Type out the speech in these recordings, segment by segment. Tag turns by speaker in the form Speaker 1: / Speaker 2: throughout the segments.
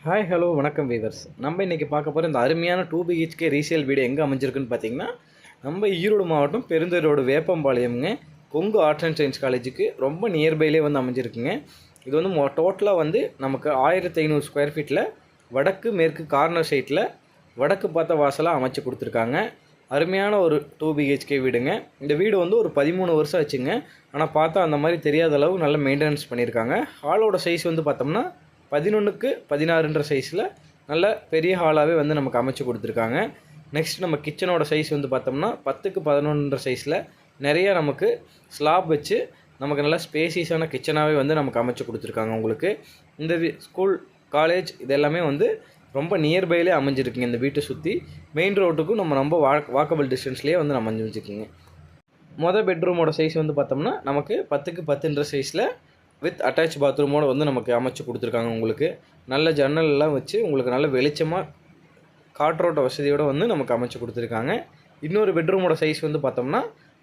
Speaker 1: Hi hello வணக்கம் viewers. நம்ம இன்றைக்கி பார்க்க போகிற இந்த அருமையான 2 பிஹெச்கே ரீசேல் வீடு எங்கே அமைஞ்சிருக்குன்னு பார்த்தீங்கன்னா, நம்ம ஈரோடு மாவட்டம் பெருந்துறை வேப்பம்பாளையம்ங்க. கொங்கு ஆர்ட்ஸ் அண்ட் சயின்ஸ் காலேஜுக்கு ரொம்ப நியர்பைலே வந்து அமைஞ்சிருக்குங்க. இது வந்து டோட்டலாக வந்து நமக்கு 1500 ஸ்கொயர் ஃபீட்டில் வடக்கு மேற்கு கார்னர் சைட்டில் வடக்கு பார்த்த வாசலாக அமைச்சு கொடுத்துருக்காங்க. அருமையான ஒரு 2 பிஹெச்கே வீடுங்க. இந்த வீடு வந்து ஒரு 13 வருஷம் ஆச்சுங்க. ஆனால் பார்த்தா அந்த மாதிரி தெரியாத அளவு நல்ல மெயின்டெனன்ஸ் பண்ணியிருக்காங்க. ஹாலோட சைஸ் வந்து பார்த்தோம்னா 11க்கு 16ன்ற சைஸில் நல்ல பெரிய ஹாலாகவே வந்து நமக்கு அமைச்சு கொடுத்துருக்காங்க. நெக்ஸ்ட் நம்ம கிச்சனோட சைஸ் வந்து பார்த்தோம்னா 10க்கு 11ன்ற சைஸில் நிறைய நமக்கு ஸ்லாப் வச்சு நமக்கு நல்ல ஸ்பேசியஸான கிச்சனாகவே வந்து நமக்கு அமைச்சு கொடுத்துருக்காங்க. உங்களுக்கு இந்த ஸ்கூல் காலேஜ் இதெல்லாமே வந்து ரொம்ப நியர்பைலே அமைஞ்சிருக்குங்க. இந்த வீட்டை சுற்றி மெயின் ரோட்டுக்கும் நம்ம ரொம்ப வாக்கபிள் டிஸ்டன்ஸ்லேயே வந்து நம்ம அமைஞ்சிருக்குங்க. மொதல் பெட்ரூமோட சைஸ் வந்து பார்த்தோம்னா நமக்கு 10க்கு 10ன்ற சைஸில் வித் அட்டாச் பாத்ரூமோடு வந்து நமக்கு அமைச்சு கொடுத்துருக்காங்க. உங்களுக்கு நல்ல ஜன்னல்லாம் வச்சு உங்களுக்கு நல்ல வெளிச்சமாக காற்றோட்ட வசதியோடு வந்து நமக்கு அமைச்சு கொடுத்துருக்காங்க. இன்னொரு பெட்ரூமோட சைஸ் வந்து பார்த்தோம்னா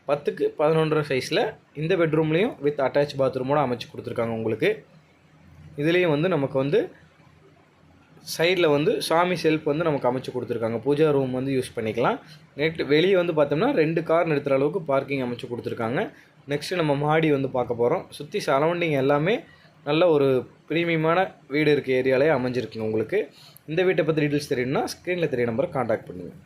Speaker 1: 10க்கு 11ன்ற சைஸில் இந்த பெட்ரூம்லேயும் வித் அட்டாச் பாத்ரூமோடு அமைச்சு கொடுத்துருக்காங்க. உங்களுக்கு இதுலேயும் வந்து நமக்கு வந்து சைடில் வந்து சாமி செல்ஃப் வந்து நமக்கு அமைச்சு கொடுத்துருக்காங்க. பூஜா ரூம் வந்து யூஸ் பண்ணிக்கலாம். வெளியே வந்து பார்த்தோம்னா 2 கார் நிறுத்துகிற அளவுக்கு பார்க்கிங் அமைச்சு கொடுத்துருக்காங்க. நெக்ஸ்ட்டு நம்ம மாடி வந்து பார்க்க போகிறோம். சுற்றி சரௌண்டிங் எல்லாமே நல்ல ஒரு ப்ரீமியமான வீடு இருக்க ஏரியாலே அமைஞ்சிருக்குங்க. உங்களுக்கு இந்த வீட்டை பற்றி டீட்டெயில்ஸ் தெரியணும்னா ஸ்க்ரீனில் தெரிய நம்பரை காண்டாக்ட் பண்ணுங்கள்.